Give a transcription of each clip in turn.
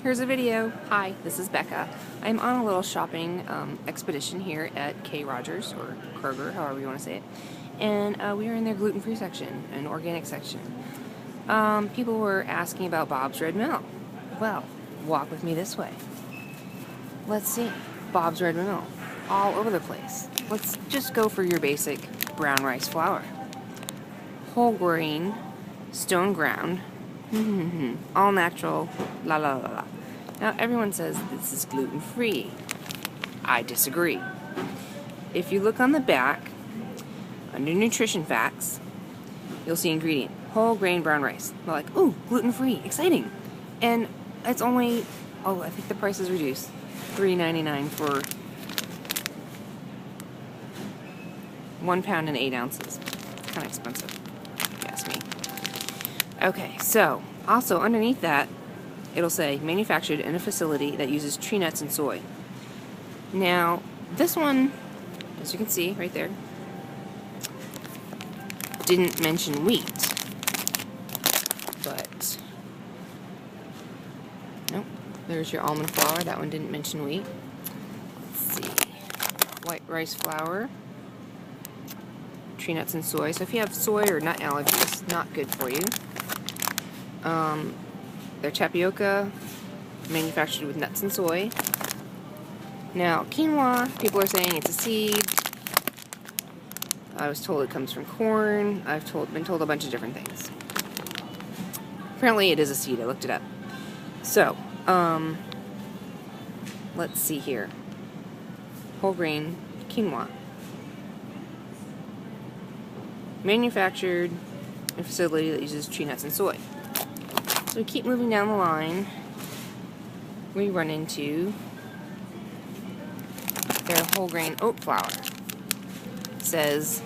Here's a video. Hi, this is Becca. I'm on a little shopping expedition here at K. Rogers, or Kroger, however you want to say it. And we are in their gluten-free section, an organic section. People were asking about Bob's Red Mill. Well, walk with me this way. Let's see. Bob's Red Mill. All over the place. Let's just go for your basic brown rice flour. Whole grain, stone ground, all natural, la la la la. Now everyone says this is gluten free. I disagree. If you look on the back, under nutrition facts, you'll see ingredient, whole grain brown rice. We're like, ooh, gluten free, exciting. And it's only, I think the price is reduced, $3.99 for 1 pound and 8 ounces. Kind of expensive, if you ask me. Okay, so also underneath that, it'll say manufactured in a facility that uses tree nuts and soy. Now, this one, as you can see right there, didn't mention wheat, but nope, there's your almond flour. That one didn't mention wheat. Let's see, white rice flour, tree nuts and soy. So if you have soy or nut allergies, not good for you. They're tapioca, manufactured with nuts and soy. Now, quinoa, people are saying it's a seed. I was told it comes from corn. Been told a bunch of different things. Apparently it is a seed. I looked it up. So, let's see here. Whole grain quinoa. Manufactured in a facility that uses tree nuts and soy. So we keep moving down the line. We run into their whole grain oat flour. It says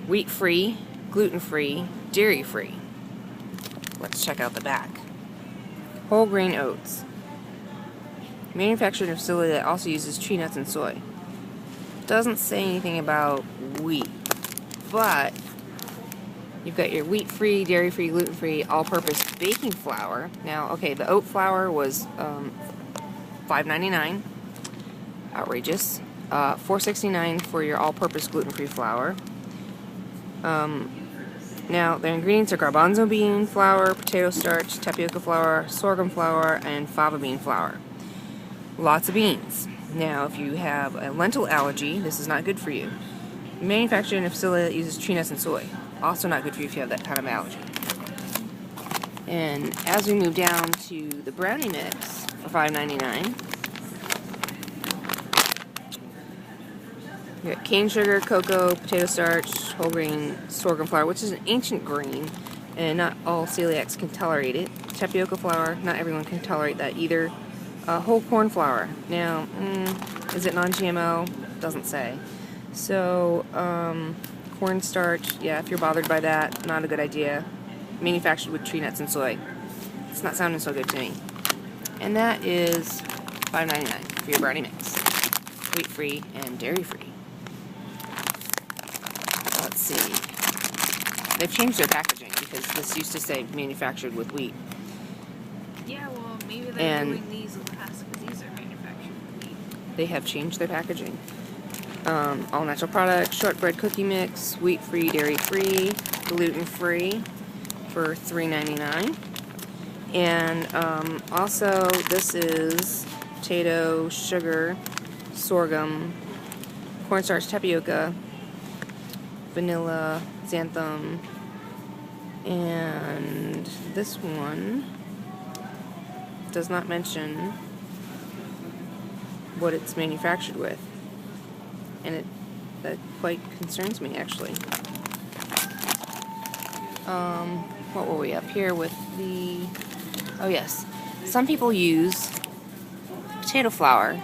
wheat free, gluten free, dairy free. Let's check out the back. Whole grain oats. Manufactured in a facility that also uses tree nuts and soy. Doesn't say anything about wheat, but you've got your wheat-free, dairy-free, gluten-free, all-purpose baking flour. Now, okay, the oat flour was $5.99. Outrageous. $4.69 for your all-purpose gluten-free flour. Now, their ingredients are garbanzo bean flour, potato starch, tapioca flour, sorghum flour, and fava bean flour. Lots of beans. Now, if you have a lentil allergy, this is not good for you. Manufactured in a facility that uses tree nuts and soy. Also not good for you if you have that kind of allergy. And as we move down to the brownie mix for $5.99, we got cane sugar, cocoa, potato starch, whole grain, sorghum flour, which is an ancient grain, and not all celiacs can tolerate it. Tapioca flour, not everyone can tolerate that either. Whole corn flour. Now, is it non-GMO? Doesn't say. So, cornstarch, yeah, if you're bothered by that, not a good idea. Manufactured with tree nuts and soy. It's not sounding so good to me. And that is $5.99 for your brownie mix. Wheat-free and dairy-free. Let's see. They've changed their packaging because this used to say manufactured with wheat. Yeah, well, maybe they're doing these in the past because these are manufactured with wheat. They have changed their packaging. All natural products, shortbread cookie mix, wheat-free, dairy-free, gluten-free for $3.99. And also this is potato, sugar, sorghum, cornstarch, tapioca, vanilla, xanthan, and this one does not mention what it's manufactured with. And that quite concerns me, actually. What were we up here with the... Oh, yes. Some people use potato flour.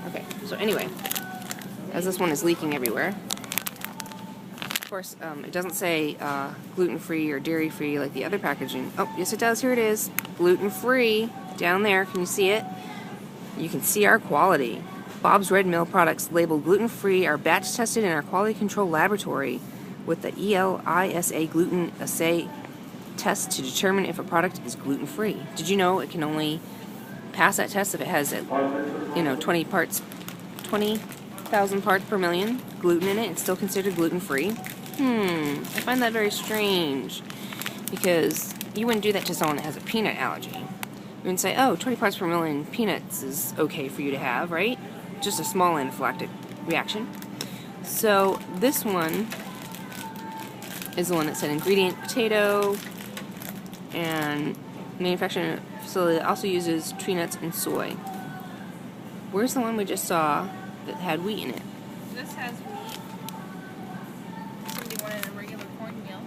Okay, so anyway, as this one is leaking everywhere. Of course, it doesn't say gluten-free or dairy-free like the other packaging. Oh, yes it does. Here it is. Gluten-free. Down there. Can you see it? You can see our quality. Bob's Red Mill products labeled gluten-free are batch tested in our quality control laboratory with the ELISA gluten assay test to determine if a product is gluten-free. Did you know it can only pass that test if it has, 20,000 parts per million gluten in it? It's still considered gluten-free. I find that very strange, because you wouldn't do that to someone that has a peanut allergy. You wouldn't say, oh, 20 parts per million peanuts is okay for you to have, right? Just a small anaphylactic reaction. So this one is the one that said ingredient potato, and manufacturing facility that also uses tree nuts and soy. Where's the one we just saw that had wheat in it? This has wheat. Somebody wanted a regular cornmeal.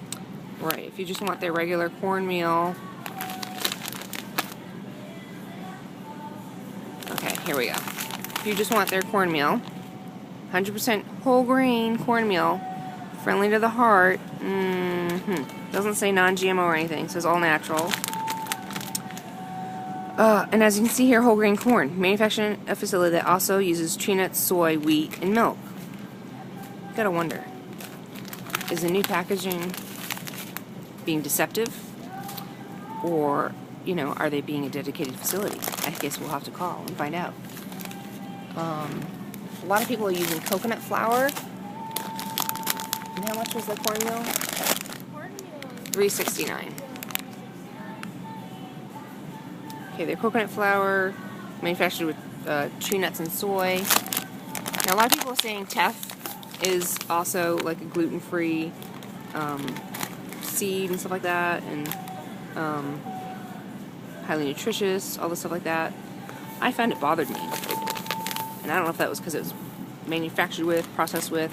Right, if you just want their regular cornmeal. Okay, here we go. If you just want their cornmeal, 100% whole grain cornmeal, friendly to the heart. Doesn't say non-GMO or anything. It says all natural. And as you can see here, whole grain corn. Manufacturing a facility that also uses tree nuts, soy, wheat, and milk. You gotta wonder, is the new packaging being deceptive? Or, are they being a dedicated facility? I guess we'll have to call and find out. A lot of people are using coconut flour. And how much was the cornmeal? $3.69. Okay, they're coconut flour, manufactured with tree nuts and soy. Now, a lot of people are saying teff is also like a gluten-free seed and stuff like that, and highly nutritious, all this stuff like that. I found it bothered me. And I don't know if that was because it was manufactured with, processed with.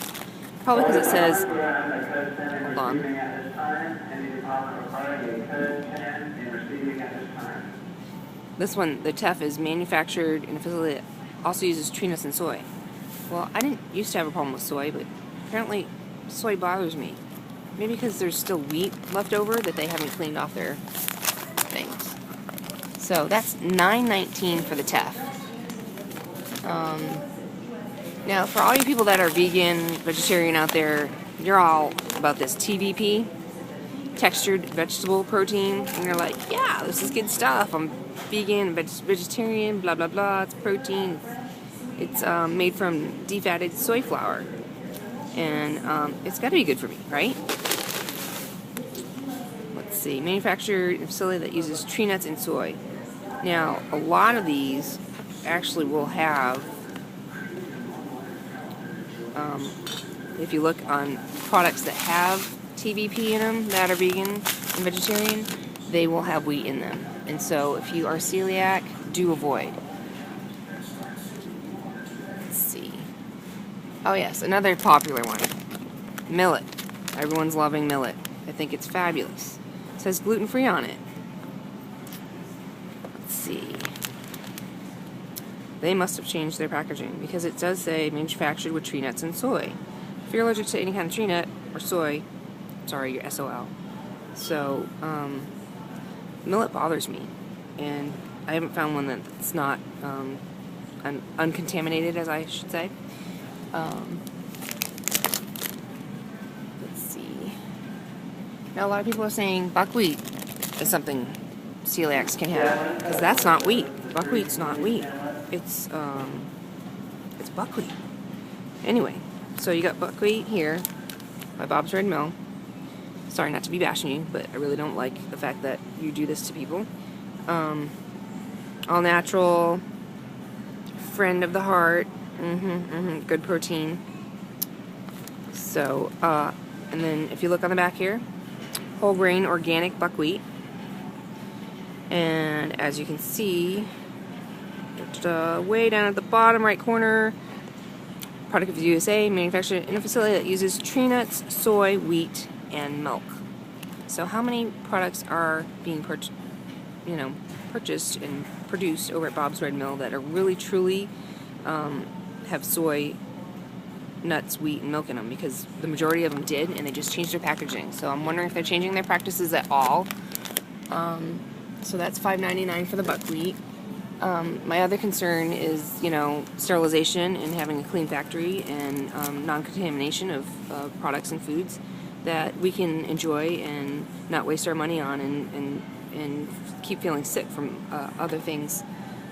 Probably because it says, hold on. This one, the teff, is manufactured in a facility that also uses tree nuts and soy. Well, I didn't used to have a problem with soy, but apparently soy bothers me. Maybe because there's still wheat left over that they haven't cleaned off their things. So that's $9.19 for the teff. Now, for all you people that are vegan, vegetarian out there, you're all about this TVP, textured vegetable protein, and you're like, yeah, this is good stuff. I'm vegan, vegetarian, blah, blah, blah. It's protein. It's made from defatted soy flour. And it's got to be good for me, right? Let's see. Manufactured in a facility that uses tree nuts and soy. Now, a lot of these actually will have, if you look on products that have TVP in them that are vegan and vegetarian, they will have wheat in them. And so if you are celiac, do avoid. Let's see. Oh yes, another popular one. Millet. Everyone's loving millet. I think it's fabulous. It says gluten-free on it. Let's see. They must have changed their packaging, because it does say manufactured with tree nuts and soy. If you're allergic to any kind of tree nut or soy, sorry, you're SOL. So, millet bothers me, and I haven't found one that's not uncontaminated, as I should say. Let's see. Now, a lot of people are saying buckwheat is something celiacs can have, because that's not wheat. Buckwheat's not wheat. It's buckwheat. Anyway, so you got buckwheat here by Bob's Red Mill. Sorry not to be bashing you, but I really don't like the fact that you do this to people. All natural, friend of the heart, good protein. So, and then if you look on the back here, whole grain organic buckwheat. And as you can see, way down at the bottom right corner, product of the USA, manufactured in a facility that uses tree nuts, soy, wheat, and milk. So how many products are being purchased and produced over at Bob's Red Mill that are really truly have soy, nuts, wheat, and milk in them? Because the majority of them did, and they just changed their packaging. So I'm wondering if they're changing their practices at all. So that's $5.99 for the buckwheat. My other concern is, sterilization and having a clean factory and non-contamination of products and foods. that we can enjoy and not waste our money on and keep feeling sick from other things.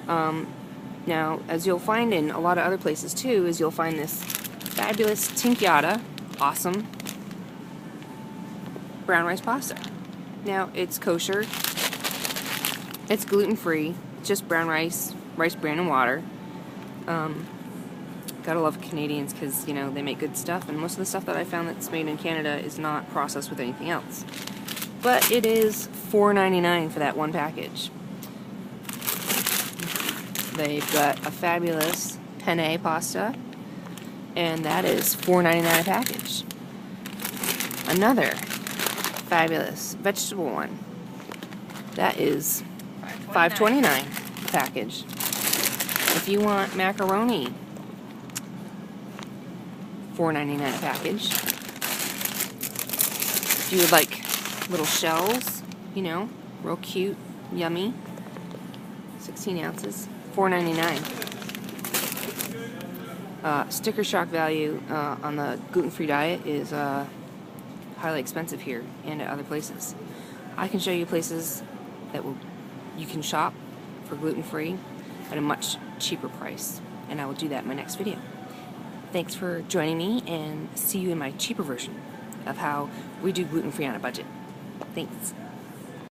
Now, as you'll find in a lot of other places too, is you'll find this fabulous tinkyada, awesome brown rice pasta. Now, it's kosher, it's gluten-free, just brown rice, rice bran and water. Gotta love Canadians because, you know, they make good stuff, and most of the stuff that I found that's made in Canada is not processed with anything else. But it is $4.99 for that one package. They've got a fabulous penne pasta, and that is $4.99 a package. Another fabulous vegetable one, that is $5.29 a package. If you want macaroni, $4.99 a package. If you would like little shells, you know, real cute, yummy, 16 ounces, $4.99. Sticker shock value on the gluten-free diet is highly expensive here and at other places. I can show you places that you can shop for gluten-free at a much cheaper price, and I will do that in my next video. Thanks for joining me, and see you in my cheaper version of how we do gluten-free on a budget. Thanks.